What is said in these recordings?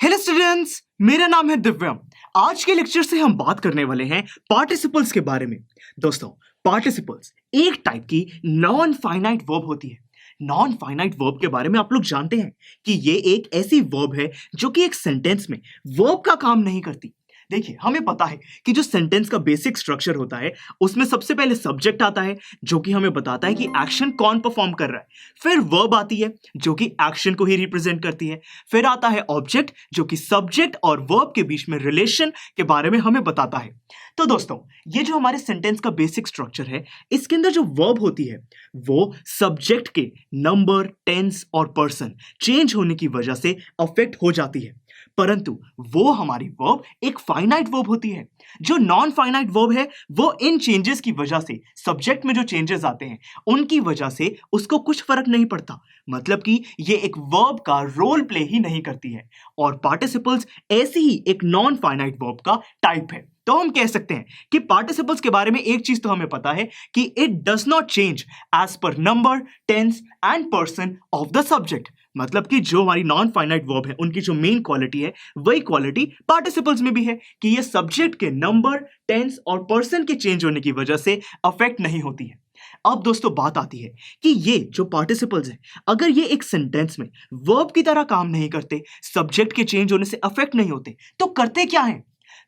Hello students, मेरा नाम है दिव्यम। आज के लेक्चर से हम बात करने वाले हैं पार्टिसिपल्स के बारे में। दोस्तों, पार्टिसिपल्स एक टाइप की नॉन फाइनाइट वर्ब होती है। नॉन फाइनाइट वर्ब के बारे में आप लोग जानते हैं कि ये एक ऐसी वर्ब है जो कि एक सेंटेंस में वर्ब का काम नहीं करती। देखिए, हमें पता है कि जो सेंटेंस का बेसिक स्ट्रक्चर होता है उसमें सबसे पहले सब्जेक्ट आता है जो कि हमें बताता है कि एक्शन कौन परफॉर्म कर रहा है। फिर वर्ब आती है जो कि एक्शन को ही रिप्रेजेंट करती है। फिर आता है ऑब्जेक्ट जो कि सब्जेक्ट और वर्ब के बीच में रिलेशन के बारे में हमें बताता है। तो दोस्तों, ये जो हमारे सेंटेंस का बेसिक स्ट्रक्चर है, इसके अंदर जो वर्ब होती है वो सब्जेक्ट के नंबर, टेंस और पर्सन चेंज होने की वजह से अफेक्ट हो जाती है। परंतु वो हमारी वर्ब एक फाइनाइट वर्ब होती है। जो नॉन फाइनाइट वर्ब है वो इन चेंजेस की वजह से, सब्जेक्ट में जो चेंजेस आते हैं उनकी वजह से उसको कुछ फर्क नहीं पड़ता। मतलब कि ये एक वर्ब का रोल प्ले ही नहीं करती है। और पार्टिसिपल्स ऐसी ही एक नॉन फाइनाइट वर्ब का टाइप है। तो हम कह सकते हैं कि पार्टिसिपल्स के बारे में एक चीज तो हमें पता है कि it does not change as per number, tense and person of the subject. मतलब कि जो हमारी नॉन फाइनाइट वर्ब है उनकी जो मेन क्वालिटी है वही क्वालिटी पार्टिसिपल्स में भी है कि ये सब्जेक्ट के नंबर, टेंस और पर्सन के चेंज होने की वजह से अफेक्ट नहीं होती है। अब दोस्तों, बात आती है कि ये जो पार्टिसिपल्स हैं, अगर ये एक सेंटेंस में वर्ब की तरह काम नहीं करते, सब्जेक्ट के चेंज होने से अफेक्ट नहीं होते, तो करते क्या है?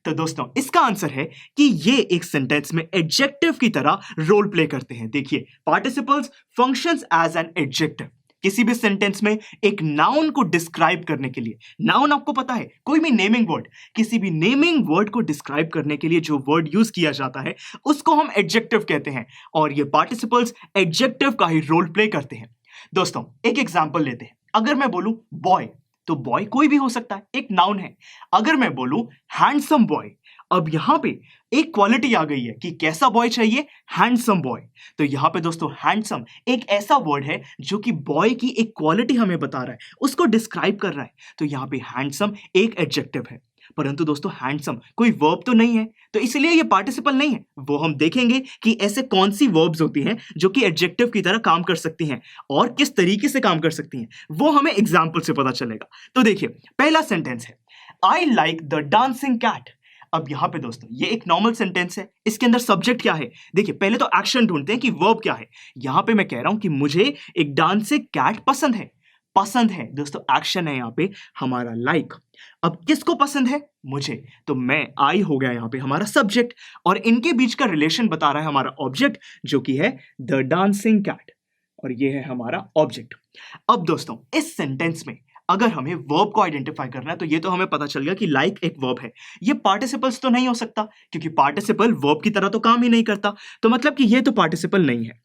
तो दोस्तों, इसका आंसर है कि ये एक सेंटेंस में एडजेक्टिव की तरह रोल प्ले करते हैं। देखिए, participles functions as an adjective. किसी भी सेंटेंस में एक नाउन को डिस्क्राइब करने के लिए, नाउन आपको पता है कोई भी नेमिंग वर्ड, किसी भी नेमिंग वर्ड को डिस्क्राइब करने के लिए जो वर्ड यूज किया जाता है उसको हम एडजेक्टिव कहते हैं। और ये पार्टिसिपल्स एडजेक्टिव का ही रोल प्ले करते हैं। दोस्तों, एक एग्जांपल लेते हैं। अगर मैं बोलूं बॉय, तो बॉय कोई भी हो सकता है, एक नाउन है। अगर मैं बोलूं हैंडसम बॉय, अब यहां पे एक क्वालिटी आ गई है कि कैसा बॉय चाहिए, हैंडसम बॉय। तो यहां पे दोस्तों, हैंडसम एक ऐसा वर्ड है जो कि बॉय की एक क्वालिटी हमें बता रहा है, उसको डिस्क्राइब कर रहा है। तो यहां पे हैंडसम एक एडजेक्टिव है। परंतु दोस्तों, हैंडसम कोई वर्ब तो नहीं है, तो इसलिए ये पार्टिसिपल नहीं है। वो हम देखेंगे कि ऐसे कौन सी वर्ब्स होती हैं जो कि एडजेक्टिव की तरह काम कर सकती हैं और किस तरीके से काम कर सकती हैं, वो हमें एग्जाम्पल से पता चलेगा। तो देखिए, पहला सेंटेंस है I like the dancing cat. अब यहां पे दोस्तों, ये एक नॉर्मल सेंटेंस है। इसके अंदर सब्जेक्ट क्या है? देखिए, पहले तो एक्शन ढूंढते हैं कि वर्ब क्या है। यहां पे मैं कह रहा हूं कि मुझे एक डांसिंग कैट पसंद है। पसंद है दोस्तों, एक्शन है यहां पे हमारा लाइक। अब किसको पसंद है? मुझे। तो मैं, आई हो गया यहां पे हमारा सब्जेक्ट, और इनके बीच का रिलेशन बता रहा है हमारा ऑब्जेक्ट जो कि है द डांसिंग कैट, और ये है हमारा ऑब्जेक्ट। अब दोस्तों, इस सेंटेंस में अगर हमें वर्ब को आइडेंटिफाई करना है तो ये तो हमें पता चल गया कि लाइक एक वर्ब है। ये पार्टिसिपल्स तो नहीं हो सकता क्योंकि पार्टिसिपल वर्ब की तरह तो काम ही नहीं करता। तो मतलब कि ये तो पार्टिसिपल नहीं है।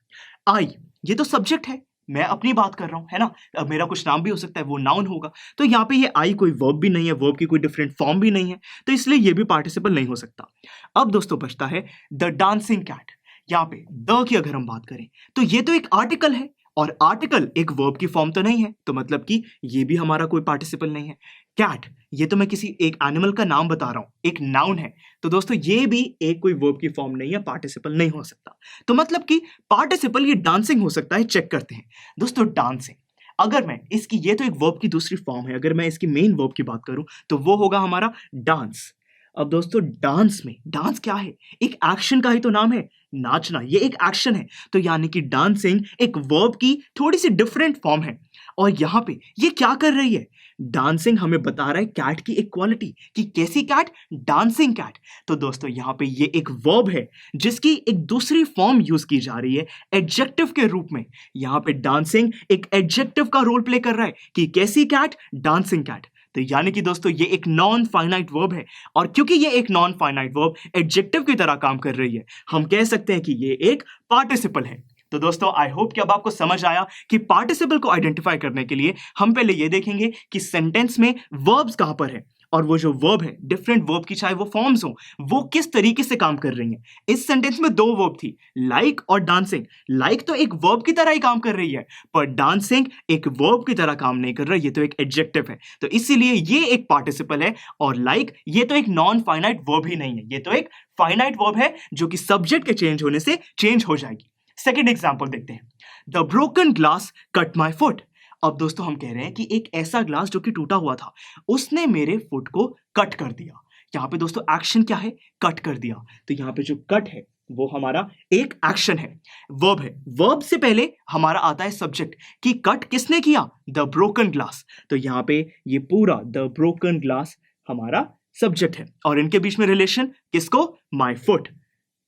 आई, ये तो सब्जेक्ट है, मैं अपनी बात कर रहा हूं, है ना। अब मेरा कुछ नाम भी हो सकता है, वो नाउन होगा। तो यहां पे ये आई कोई वर्ब भी नहीं है, वर्ब की कोई डिफरेंट फॉर्म भी नहीं है, तो इसलिए ये भी पार्टिसिपल नहीं हो सकता। अब दोस्तों, बचता है द डांसिंग कैट। यहां पे द की अगर हम बात करें तो ये तो एक आर्टिकल है, और आर्टिकल एक वर्ब की फॉर्म तो नहीं है, तो मतलब कि ये भी हमारा कोई पार्टिसिपल नहीं है। कैट, ये तो मैं किसी एक एनिमल का नाम बता रहा हूं, एक नाउन है। तो दोस्तों, ये भी एक कोई वर्ब की फॉर्म नहीं है, पार्टिसिपल नहीं हो सकता। तो मतलब कि पार्टिसिपल ये डांसिंग हो सकता है। चेक करते हैं दोस्तों, डांसिंग, अगर मैं इसकी, ये तो एक वर्ब की दूसरी फॉर्म है, अगर मैं इसकी मेन वर्ब की बात करूं तो वो होगा हमारा डांस। अब दोस्तों, डांस में, डांस क्या है? एक एक्शन का ही तो नाम है, नाचना, ये एक एक्शन है। तो यानी कि डांसिंग एक वर्ब की थोड़ी सी डिफरेंट फॉर्म है। और यहां पे ये क्या कर रही है? डांसिंग हमें बता रहा है कैट की एक क्वालिटी, कि कैसी कैट? Dancing cat. तो दोस्तों, यहां पे ये एक वर्ब है जिसकी एक दूसरी फॉर्म यूज की जा रही है एडजेक्टिव के रूप में। यहां पे डांसिंग एक एडजेक्टिव का रोल प्ले कर रहा है कि कैसी कैट? Dancing cat. तो यानी कि दोस्तों, ये एक नॉन फाइनाइट वर्ब है, और क्योंकि ये एक नॉन फाइनाइट वर्ब एडजेक्टिव की तरह काम कर रही है, हम कह सकते हैं कि ये एक पार्टिसिपल है। तो दोस्तों, आई होप कि अब आपको समझ आया कि पार्टिसिपल को आइडेंटिफाई करने के लिए हम पहले ये देखेंगे कि सेंटेंस में वर्ब्स कहां पर है, और वो जो वर्ब है, डिफरेंट वर्ब की चाहे वो फॉर्म्स हो, वो किस तरीके से काम कर रही हैं। इस सेंटेंस में दो वर्ब थी, लाइक और डांसिंग। लाइक तो एक वर्ब की तरह ही काम कर रही है, पर डांसिंग एक वर्ब की तरह काम नहीं कर रहा, ये तो एक एडजेक्टिव है। तो इसीलिए ये एक पार्टिसिपल है, और लाइक ये तो एक नॉन फाइनाइट वर्ब ही नहीं है, ये तो एक फाइनाइट वर्ब है जो कि सब्जेक्ट के चेंज होने से चेंज हो जाएगी। सेकेंड एग्जाम्पल देखते हैं। The broken glass cut my foot. अब दोस्तों हम कह रहे हैं कि एक ऐसा ग्लास जो कि टूटा हुआ था, उसने मेरे फुट को कट कर दिया। यहाँ पे दोस्तों एक्शन क्या है? कट कर दिया। तो यहाँ पे जो कट है वो हमारा एक एक्शन है, वर्ब है। वर्ब से पहले हमारा आता है सब्जेक्ट कि कट किसने किया? The broken glass. तो यहाँ पे ये पूरा द ब्रोकन ग्लास हमारा सब्जेक्ट है और इनके बीच में रिलेशन किसको? My foot.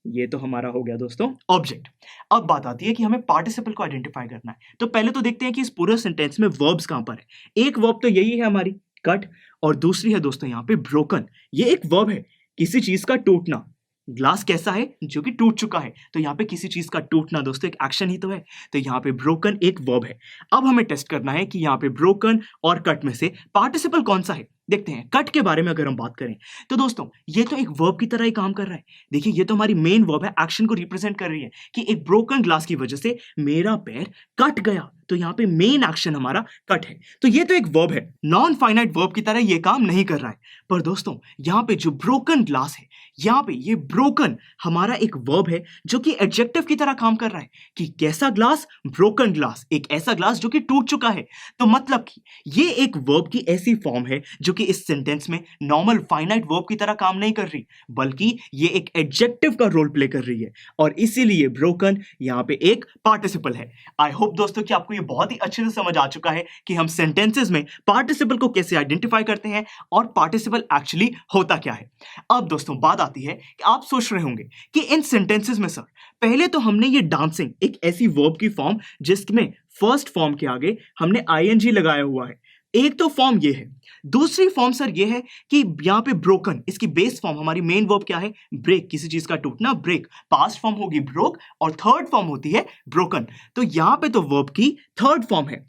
ये तो हमारा हो गया दोस्तों ऑब्जेक्ट। अब बात आती है कि हमें पार्टिसिपल को आइडेंटिफाई करना है। तो पहले तो देखते हैं कि इस पूरे सेंटेंस में वर्ब्स कहां पर है। एक वर्ब तो यही है हमारी कट, और दूसरी है दोस्तों यहाँ पे ब्रोकन। ये एक वर्ब है, किसी चीज का टूटना। ग्लास कैसा है? जो कि टूट चुका है। तो यहाँ पे किसी चीज का टूटना दोस्तों एक एक्शन ही तो है। तो यहाँ पे ब्रोकन एक वर्ब है। अब हमें टेस्ट करना है कि यहाँ पे ब्रोकन और कट में से पार्टिसिपल कौन सा है। देखते हैं कट के बारे में अगर हम बात करें तो दोस्तों ये तो एक वर्ब की तरह ही काम कर रहा है। देखिए ये तो हमारी मेन वर्ब है, एक्शन को रिप्रेजेंट कर रही है कि एक ब्रोकन ग्लास की वजह से मेरा पैर कट गया। तो यहाँ पे मेन एक्शन हमारा कट है। तो ये तो एक वर्ब है, नॉन फाइनाइट वर्ब की तरह ये काम नहीं कर रहा है। पर दोस्तों यहाँ पे जो ब्रोकन ग्लास है, यहाँ पे ये ब्रोकन हमारा एक वर्ब है जो कि एडजेक्टिव की तरह काम कर रहा है कि कैसा ग्लास? ब्रोकन ग्लास, एक ऐसा ग्लास जो कि टूट चुका है। तो मतलब कि ये एक वर्ब की ऐसी फॉर्म है जो कि इस सेंटेंस में नॉर्मल फाइनाइट वर्ब की तरह काम नहीं कर रही, बल्कि ये एक एडजेक्टिव का रोल प्ले कर रही है और इसीलिए ब्रोकन यहाँ पे एक पार्टिसिपल है। आई होप दोस्तों कि आपको ये बहुत ही अच्छे से समझ आ चुका है कि हम सेंटेंसेस में पार्टिसिपल को कैसे आइडेंटिफाई करते हैं और पार्टिसिपल एक्चुअली होता क्या है। अब दोस्तों बात आती है कि आप सोच रहे होंगे कि इन सेंटेंसेस में सर पहले तो हमने ये डांसिंग एक ऐसी वर्ब की फॉर्म जिसमें फर्स्ट फॉर्म के आगे हमने आईएनजी लगाया हुआ है, एक तो फॉर्म ये है। दूसरी फॉर्म सर ये है कि यहाँ पे ब्रोकन, इसकी बेस फॉर्म हमारी मेन वर्ब क्या है? ब्रेक, किसी चीज का टूटना, ब्रेक। पास्ट फॉर्म होगी ब्रोक और थर्ड फॉर्म होती है ब्रोकन। तो यहाँ पे तो वर्ब की थर्ड फॉर्म है।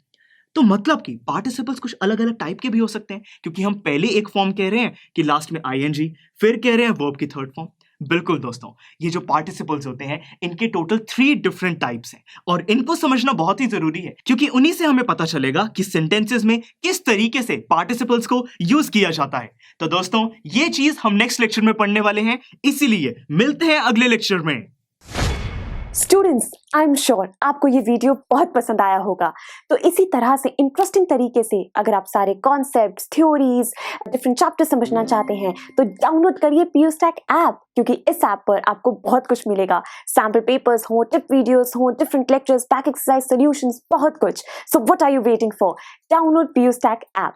तो मतलब कि पार्टिसिपल्स कुछ अलग अलग टाइप के भी हो सकते हैं, क्योंकि हम पहले एक फॉर्म कह रहे हैं कि लास्ट में आईएनजी, फिर कह रहे हैं वर्ब की थर्ड फॉर्म। बिल्कुल दोस्तों, ये जो पार्टिसिपल्स होते हैं इनके टोटल 3 डिफरेंट टाइप्स हैं और इनको समझना बहुत ही जरूरी है, क्योंकि उन्हीं से हमें पता चलेगा कि सेंटेंसेस में किस तरीके से पार्टिसिपल्स को यूज किया जाता है। तो दोस्तों ये चीज हम नेक्स्ट लेक्चर में पढ़ने वाले हैं, इसीलिए मिलते हैं अगले लेक्चर में। स्टूडेंट्स, आई एम श्योर आपको ये वीडियो बहुत पसंद आया होगा। तो इसी तरह से इंटरेस्टिंग तरीके से अगर आप सारे कॉन्सेप्ट्स, थ्योरीज, डिफरेंट चैप्टर समझना चाहते हैं तो डाउनलोड करिए PUSTAC ऐप, क्योंकि इस ऐप पर आपको बहुत कुछ मिलेगा। सैम्पल पेपर्स हो, टिप वीडियोस हो, different lectures, back exercise solutions, बहुत कुछ। So what are you waiting for? Download PUSTAC app.